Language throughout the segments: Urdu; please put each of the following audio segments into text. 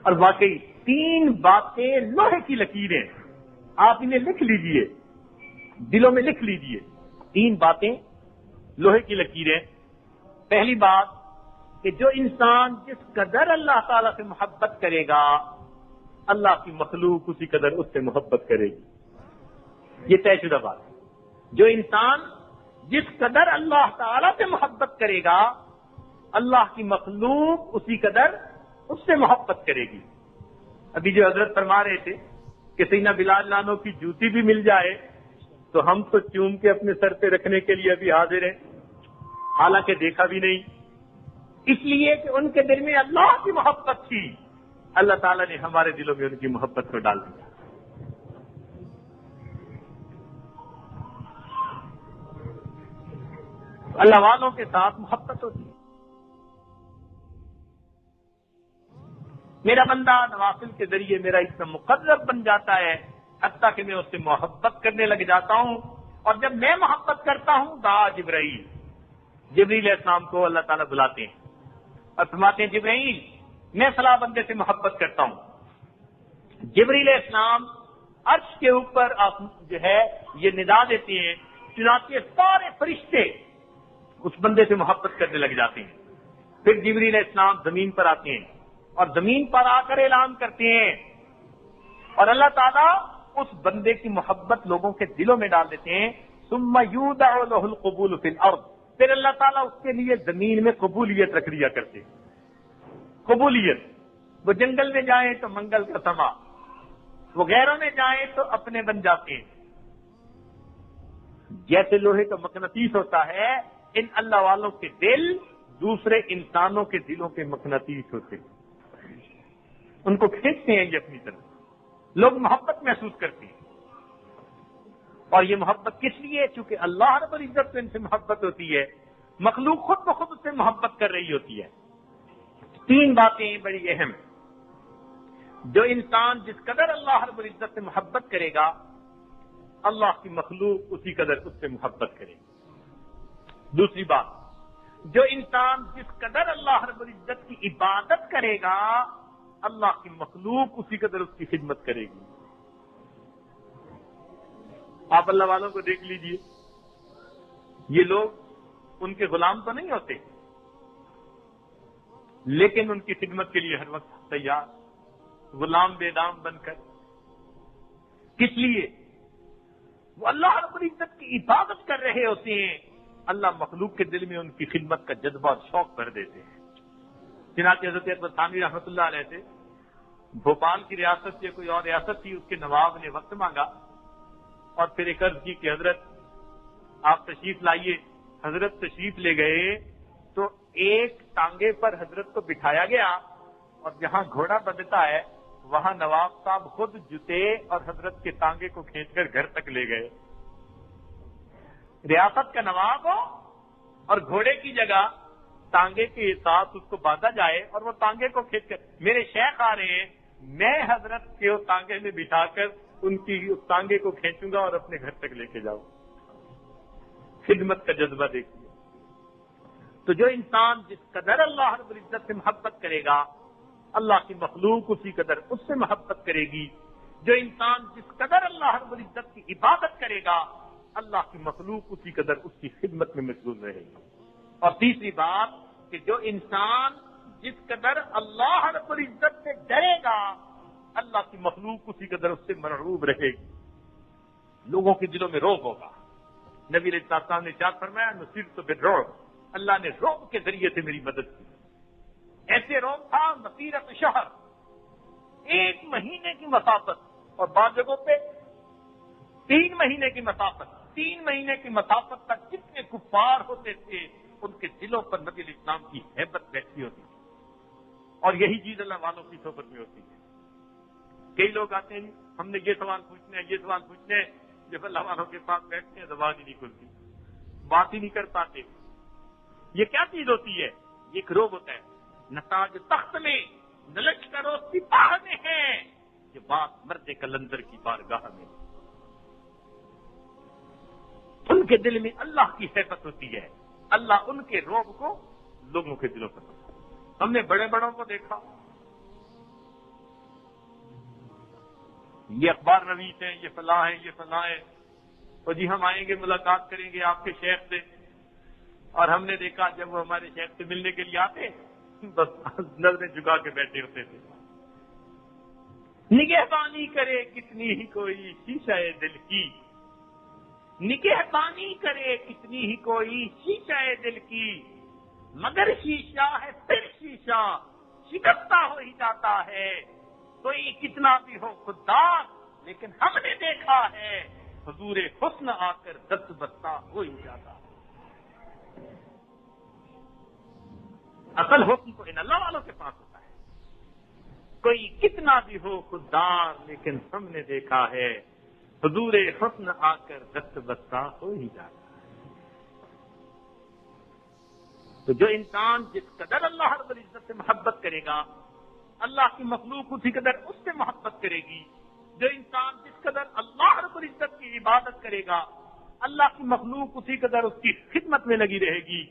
اور واقعی 3 باتیں لوہے کی لکیریں، آپ انہیں لکھ لیجئے، دلوں میں لکھ لیجئے، 3 باتیں لوہے کی لکیریں۔ پہلی بات کہ جو انسان جس قدر اللہ تعالیٰ سے محبت کرے گا، اللہ کی مخلوق اسی قدر اس سے محبت کرے گی۔ یہ طے شدہ بات ہے۔ جو انسان جس قدر اللہ تعالیٰ سے محبت کرے گا، اللہ کی مخلوق اسی قدر اس سے محبت کرے گی۔ ابھی جو حضرت فرما رہے تھے کہ سیدنا بلال لانو کی جوتی بھی مل جائے تو ہم تو چوم کے اپنے سر پہ رکھنے کے لیے ابھی حاضر ہیں، حالانکہ دیکھا بھی نہیں، اس لیے کہ ان کے دل میں اللہ کی محبت تھی، اللہ تعالیٰ نے ہمارے دلوں میں ان کی محبت کو ڈال دیا۔ اللہ والوں کے ساتھ محبت ہوتی ہے۔ میرا بندہ نوافل کے ذریعے میرا اتنا مقرب بن جاتا ہے حتیٰ کہ میں اس سے محبت کرنے لگ جاتا ہوں، اور جب میں محبت کرتا ہوں دعا جبرائیل علیہ السلام کو اللہ تعالیٰ بلاتے ہیں اور فرماتے ہیں جبرائیل میں فلاں بندے سے محبت کرتا ہوں۔ جبرائیل علیہ السلام عرش کے اوپر آپ جو ہے یہ ندا دیتے ہیں، چنانچہ سارے فرشتے اس بندے سے محبت کرنے لگ جاتے ہیں۔ پھر جبرائیل علیہ السلام زمین پر آتے ہیں اور زمین پر آ کر اعلان کرتے ہیں، اور اللہ تعالیٰ اس بندے کی محبت لوگوں کے دلوں میں ڈال دیتے ہیں۔ ثم یودع له القبول فی الارض، پھر اللہ تعالیٰ اس کے لیے زمین میں قبولیت رکھ دیا کرتے ہیں۔ قبولیت، وہ جنگل میں جائیں تو منگل کا سما، وہ غیروں میں جائیں تو اپنے بن جاتے ہیں۔ جیسے لوہے کا مقناطیس ہوتا ہے، ان اللہ والوں کے دل دوسرے انسانوں کے دلوں کے مقناطیس ہوتے ہیں، ان کو کھینچتے ہیں یہ اپنی طرف، لوگ محبت محسوس کرتے ہیں۔ اور یہ محبت کس لیے؟ چونکہ اللہ رب العزت سے ان سے محبت ہوتی ہے، مخلوق خود بخود اس سے محبت کر رہی ہوتی ہے۔ 3 باتیں بڑی اہم، جو انسان جس قدر اللہ رب العزت سے محبت کرے گا، اللہ کی مخلوق اسی قدر اس سے محبت کرے گی۔ دوسری بات، جو انسان جس قدر اللہ رب العزت کی عبادت کرے گا، اللہ کی مخلوق اسی قدر اس کی خدمت کرے گی۔ آپ اللہ والوں کو دیکھ لیجئے، یہ لوگ ان کے غلام تو نہیں ہوتے، لیکن ان کی خدمت کے لیے ہر وقت تیار، غلام بے دام بن کر۔ کس لیے؟ وہ اللہ رب العزت کی عبادت کر رہے ہوتے ہیں، اللہ مخلوق کے دل میں ان کی خدمت کا جذبہ اور شوق بھر دیتے ہیں۔ چنانچہ حضرت اکبر تھانوی رحمۃ اللہ علیہ سے بھوپال کی ریاست سے کوئی اور ریاست تھی، اس کے نواب نے وقت مانگا اور پھر ایک عرض کی کہ حضرت آپ تشریف لائیے۔ حضرت تشریف لے گئے تو ایک ٹانگے پر حضرت کو بٹھایا گیا، اور جہاں گھوڑا بندھتا ہے وہاں نواب صاحب خود جوتے اور حضرت کے ٹانگے کو کھینچ کر گھر تک لے گئے۔ ریاست کا نواب ہو اور گھوڑے کی جگہ ٹانگے کے ساتھ اس کو باندھا جائے اور وہ ٹانگے کو کھینچ کر، میرے شیخ آ رہے ہیں، میں حضرت کے اس ٹانگے میں بٹھا کر ان کی اس ٹانگے کو کھینچوں گا اور اپنے گھر تک لے کے جاؤں۔ خدمت کا جذبہ دیکھیے۔ تو جو انسان جس قدر اللہ رب العزت سے محبت کرے گا، اللہ کی مخلوق اسی قدر اس سے محبت کرے گی۔ جو انسان جس قدر اللہ رب العزت کی عبادت کرے گا، اللہ کی مخلوق اسی قدر اس کی خدمت میں مشغول رہے گی۔ اور تیسری بات کہ جو انسان جس قدر اللہ رب العزت سے ڈرے گا، اللہ کی مخلوق اسی قدر اس سے مرعوب رہے گی، لوگوں کے دلوں میں رعب ہوگا۔ نبی علیہ السلام نے ارشاد فرمایا نصرت بالرعب، اللہ نے رعب کے ذریعے سے میری مدد کی۔ ایسے رعب تھا مسیرت شہر، 1 مہینے کی مسافت، اور بعض جگہوں پہ 3 مہینے کی مسافت، 3 مہینے کی مسافت تک جتنے کفار ہوتے تھے ان کے دلوں پر نبی علیہ السلام کی ہیبت بیٹھی ہوتی تھی، اور یہی چیز اللہ والوں کی صحبت میں ہوتی ہے۔ کئی لوگ آتے ہیں ہم نے یہ سوال پوچھنا ہے، یہ سوال پوچھنا ہے، جب اللہ والوں کے پاس بیٹھتے ہیں زبان ہی نہیں کھلتی، بات ہی نہیں کر پاتے۔ یہ کیا چیز ہوتی ہے؟ یہ ایک روگ ہوتا ہے، نتاج تخت میں نلچ کرو سپاہ میں ہے، یہ بات مرد کلندر کی بارگاہ میں۔ ان کے دل میں اللہ کی حیبت ہوتی ہے، اللہ ان کے روب کو لوگوں کے دلوں پر۔ ہم نے بڑے بڑوں کو دیکھا، یہ اخبار نویس ہیں، یہ فلاں ہیں، یہ فلاں ہیں، تو جی ہم آئیں گے، ملاقات کریں گے آپ کے شیخ سے. اور ہم نے دیکھا جب وہ ہمارے شیخ سے ملنے کے لیے آتے بس نظریں جھکا کے بیٹھے ہوتے تھے. نگہبانی کرے کتنی ہی کوئی شیشہ دل کی، نگہبانی کرے کتنی ہی کوئی شیشہ دل کی، مگر شیشہ ہے پھر شیشہ شکستہ ہو ہی جاتا ہے. کوئی کتنا بھی ہو خوددار لیکن ہم نے دیکھا ہے حضور حسن آ کر دست بستہ ہو ہی جاتا ہے. اصل حسن تو ان اللہ والوں کے پاس ہوتا ہے. کوئی کتنا بھی ہو خوددار لیکن ہم نے دیکھا ہے حضور حسن آ کر دست بستہ ہو ہی جاتا ہے. تو جو انسان جس قدر اللہ رب العزت سے محبت کرے گا اللہ کی مخلوق اسی قدر اس سے محبت کرے گی. جو انسان جس قدر اللہ رب العزت کی عبادت کرے گا اللہ کی مخلوق اسی قدر اس کی خدمت میں لگی رہے گی.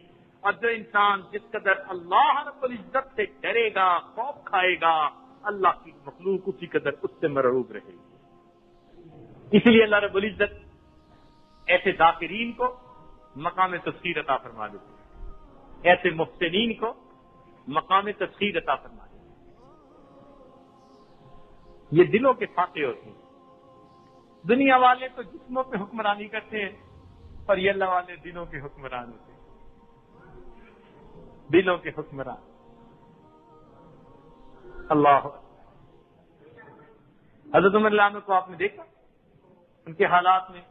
اور جو انسان جس قدر اللہ رب العزت سے ڈرے گا خوف کھائے گا اللہ کی مخلوق اسی قدر اس سے مرعوب رہے گی. اس لیے اللہ رب العزت ایسے ذاکرین کو مقام تسخیر عطا فرما دیتے ہیں، ایسے محسنین کو مقام تسخیر عطا فرما دیتے ہیں. یہ دلوں کے فاتح ہوتے ہیں. دنیا والے تو جسموں پہ حکمرانی کرتے ہیں اور یہ اللہ والے دلوں کے حکمران ہوتے ہیں. دلوں کے حکمران. اللہ حضرت عمر رضی اللہ عنہ کو آپ نے دیکھا ان کے حالات میں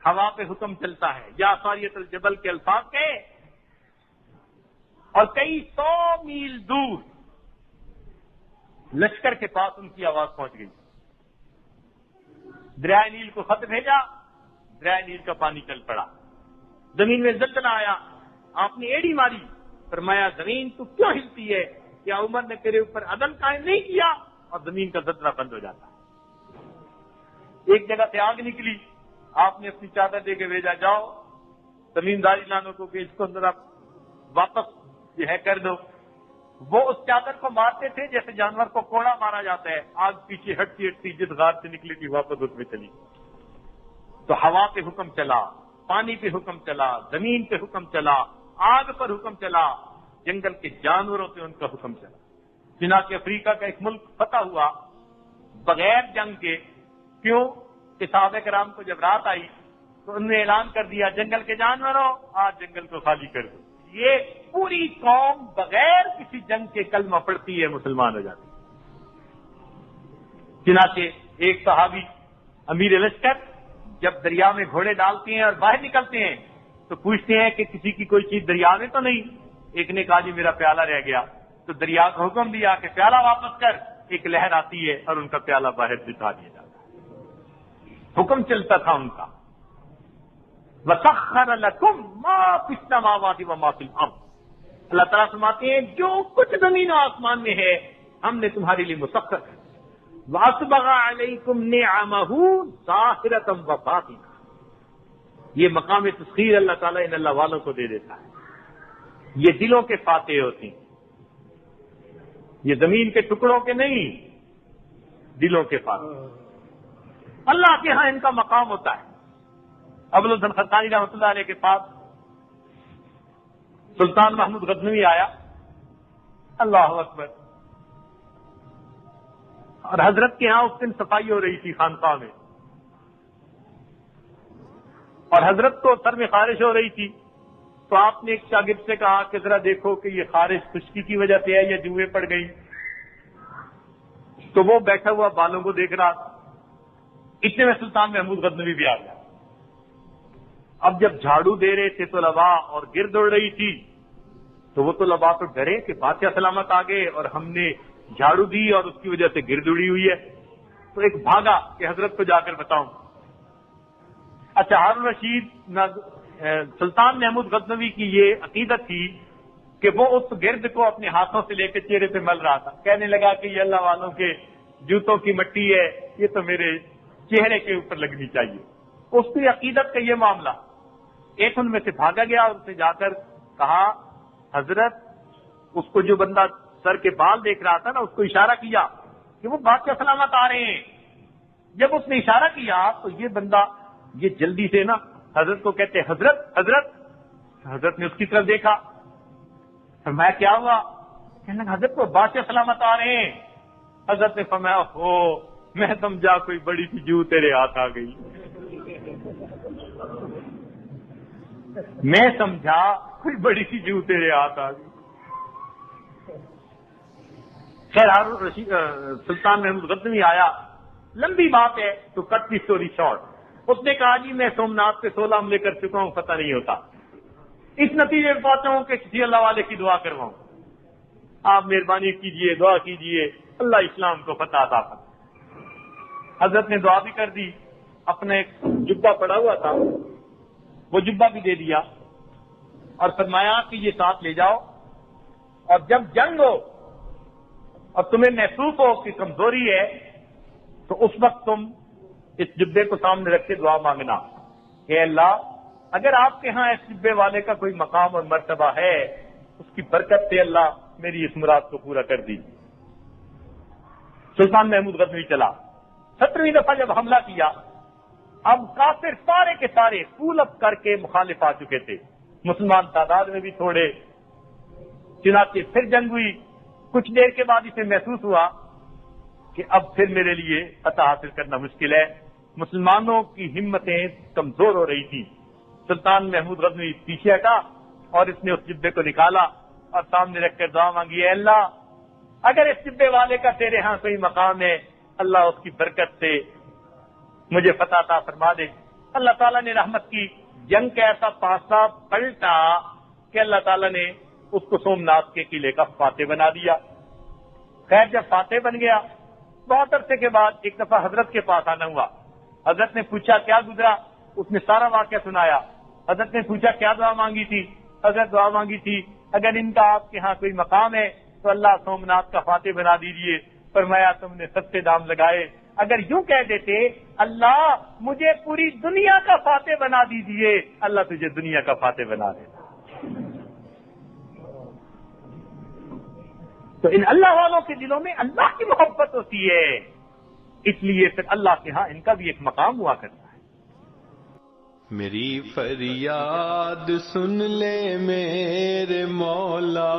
ہوا پہ حکم چلتا ہے یا ساریت الجبل کے الفاظ کے، اور کئی 100 میل دور لشکر کے پاس ان کی آواز پہنچ گئی. دریائے نیل کو خط بھیجا، دریائے نیل کا پانی چل پڑا. زمین میں زلزلہ آیا، آپ نے ایڑی ماری، فرمایا زمین تو کیوں ہلتی ہے؟ کیا عمر نے تیرے اوپر عدل قائم نہیں کیا؟ اور زمین کا زلزلہ بند ہو جاتا ہے. ایک جگہ سے آگ نکلی، آپ نے اپنی چادر دے کے بھیجا، جاؤ زمینداری لانوں کو کہ اس کو ذرا واپس جو ہے کر دو. وہ اس چادر کو مارتے تھے جیسے جانور کو کوڑا مارا جاتا ہے. آگ پیچھے ہٹتی ہٹتی جس غار سے نکلی تھی واپس اس میں چلی. تو ہوا پہ حکم چلا، پانی پہ حکم چلا، زمین پہ حکم چلا، آگ پر حکم چلا، جنگل کے جانوروں پہ ان کا حکم چلا. چنانچہ افریقہ کا ایک ملک فتح ہوا بغیر جنگ کے. کیوں کہ صحابہ کرام کو جب رات آئی تو انہوں نے اعلان کر دیا جنگل کے جانوروں آج جنگل کو خالی کر دو. یہ پوری قوم بغیر کسی جنگ کے کلمہ پڑھتی ہے، مسلمان ہو جاتی ہے. چنانچہ ایک صحابی امیر لشکر جب دریا میں گھوڑے ڈالتے ہیں اور باہر نکلتے ہیں تو پوچھتے ہیں کہ کسی کی کوئی چیز دریا میں تو نہیں. ایک نے کہا جی میرا پیالہ رہ گیا. تو دریا کو حکم دیا کہ پیالہ واپس کر. ایک لہر آتی ہے اور ان کا پیالہ باہر بٹھا دیا جاتا ہے. حکم چلتا تھا ان کا. وَسَخَّرَ لَكُم مَّا فِي السَّمَاوَاتِ وَمَا فِي الْأَرْضِ. اللہ تعالیٰ فرماتے ہیں جو کچھ زمین و آسمان میں ہے ہم نے تمہارے لیے مسخر ہے. وَأَسْبَغَ عَلَيْكُمْ نِعَمَهُ ظَاهِرَةً وَبَاطِنَةً. یہ مقام تسخیر اللہ تعالیٰ ان اللہ والوں کو دے دیتا ہے. یہ دلوں کے فاتح ہوتی ہیں، یہ زمین کے ٹکڑوں کے نہیں، دلوں کے فاتح. اللہ کے ہاں ان کا مقام ہوتا ہے. ابو الحسن خطانی رحمۃ اللہ علیہ کے پاس سلطان محمود غزنوی آیا. اللہ اکبر. اور حضرت کے ہاں اس دن صفائی ہو رہی تھی خانقاہ میں، اور حضرت کو سر میں خارش ہو رہی تھی. تو آپ نے ایک شاگرد سے کہا کہ ذرا دیکھو کہ یہ خارش خشکی کی وجہ سے ہے یا جوئیں پڑ گئی. تو وہ بیٹھا ہوا بالوں کو دیکھ رہا تھا. اتنے میں سلطان محمود غزنوی بھی آ گیا. اب جب جھاڑو دے رہے تھے طلباء اور گرد اڑ رہی تھی تو وہ طلباء تو ڈرے کہ بادشاہ سلامت آ گئے اور ہم نے جھاڑو دی اور اس کی وجہ سے گرد اڑی ہوئی ہے. تو ایک بھاگا کہ حضرت کو جا کر بتاؤں. اچھا ہارون رشید سلطان محمود غزنوی کی یہ عقیدت تھی کہ وہ اس گرد کو اپنے ہاتھوں سے لے کے چہرے پہ مل رہا تھا. کہنے لگا کہ یہ اللہ والوں کے جوتوں کی مٹی ہے، یہ تو میرے چہرے کے اوپر لگنی چاہیے. اس کی عقیدت کا یہ معاملہ. ایک ان میں سے بھاگا گیا اور اس نے جا کر کہا حضرت، اس کو جو بندہ سر کے بال دیکھ رہا تھا نا اس کو اشارہ کیا کہ وہ بادشاہ سلامت آ رہے ہیں. جب اس نے اشارہ کیا تو یہ بندہ یہ جلدی سے نا حضرت کو کہتے حضرت حضرت. حضرت نے اس کی طرف دیکھا. فرمایا کیا ہوا؟ کہنے لگا حضرت کو عباس سے سلامت آ رہے ہیں. حضرت نے فرمایا ہو میں سمجھا کوئی بڑی سی جو تیرے ہاتھ آ گئی. میں سمجھا کوئی بڑی سی جو تیرے ہاتھ آ گئی. خیر سلطان محمود غزنوی آیا. لمبی بات ہے تو کٹ دی اسٹوری شارٹ. اس نے کہا جی میں سومناتھ پہ 16 حملے کر چکا ہوں, پتہ نہیں ہوتا. اس نتیجے پر پہنچا ہوں کہ کسی اللہ والے کی دعا کرواؤں. آپ مہربانی کیجئے, دعا کیجئے, اللہ اسلام کو فتح عطا فرمائے. حضرت نے دعا بھی کر دی. اپنا ایک جبہ پڑا ہوا تھا, وہ جبہ بھی دے دیا اور فرمایا کہ یہ ساتھ لے جاؤ, اور جب جنگ ہو اور تمہیں محسوس ہو کہ کمزوری ہے تو اس وقت تم اس جبے کو سامنے رکھ کے دعا مانگنا کہ اللہ اگر آپ کے ہاں اس جبے والے کا کوئی مقام اور مرتبہ ہے, اس کی برکت سے اللہ میری اس مراد کو پورا کر دیجیے. سلطان محمود غزنوی چلا. 17ویں دفعہ جب حملہ کیا, اب کافر سارے کے سارے پول اپ کر کے مخالف آ چکے تھے, مسلمان تعداد میں بھی تھوڑے. چنانچہ پھر جنگ ہوئی. کچھ دیر کے بعد اسے محسوس ہوا کہ اب پھر میرے لیے فتح حاصل کرنا مشکل ہے. مسلمانوں کی ہمتیں کمزور ہو رہی تھی. سلطان محمود غزنوی پیچھے ہٹا اور اس نے اس جبے کو نکالا اور سامنے رکھ کر دعا مانگی, اے اللہ اگر اس جبے والے کا تیرے ہاں کوئی مقام ہے, اللہ اس کی برکت سے مجھے فتح عطا فرما دے. اللہ تعالیٰ نے رحمت کی. جنگ کا ایسا پاسا پلٹا کہ اللہ تعالیٰ نے اس کو سومناتھ کے قلعے کا فاتح بنا دیا. خیر جب فاتح بن گیا, بہت عرصے کے بعد ایک دفعہ حضرت کے پاس آنا ہوا. حضرت نے پوچھا کیا گزرا, اس نے سارا واقعہ سنایا. حضرت نے پوچھا کیا دعا مانگی تھی؟ حضرت دعا مانگی تھی اگر ان کا آپ کے ہاں کوئی مقام ہے تو اللہ سومناتھ کا فاتح بنا دیجیے. فرمایا تم نے سستے دام لگائے. اگر یوں کہہ دیتے اللہ مجھے پوری دنیا کا فاتح بنا دیجیے, اللہ تجھے دنیا کا فاتح بنا دے. تو ان اللہ والوں کے دلوں میں اللہ کی محبت ہوتی ہے, اس لیے پھر اللہ کے ہاں ان کا بھی ایک مقام ہوا کرتا ہے. میری فریاد سن لے میرے مولا,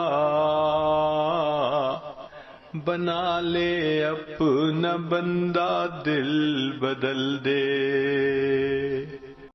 بنا لے اپنا بندہ دل بدل دے.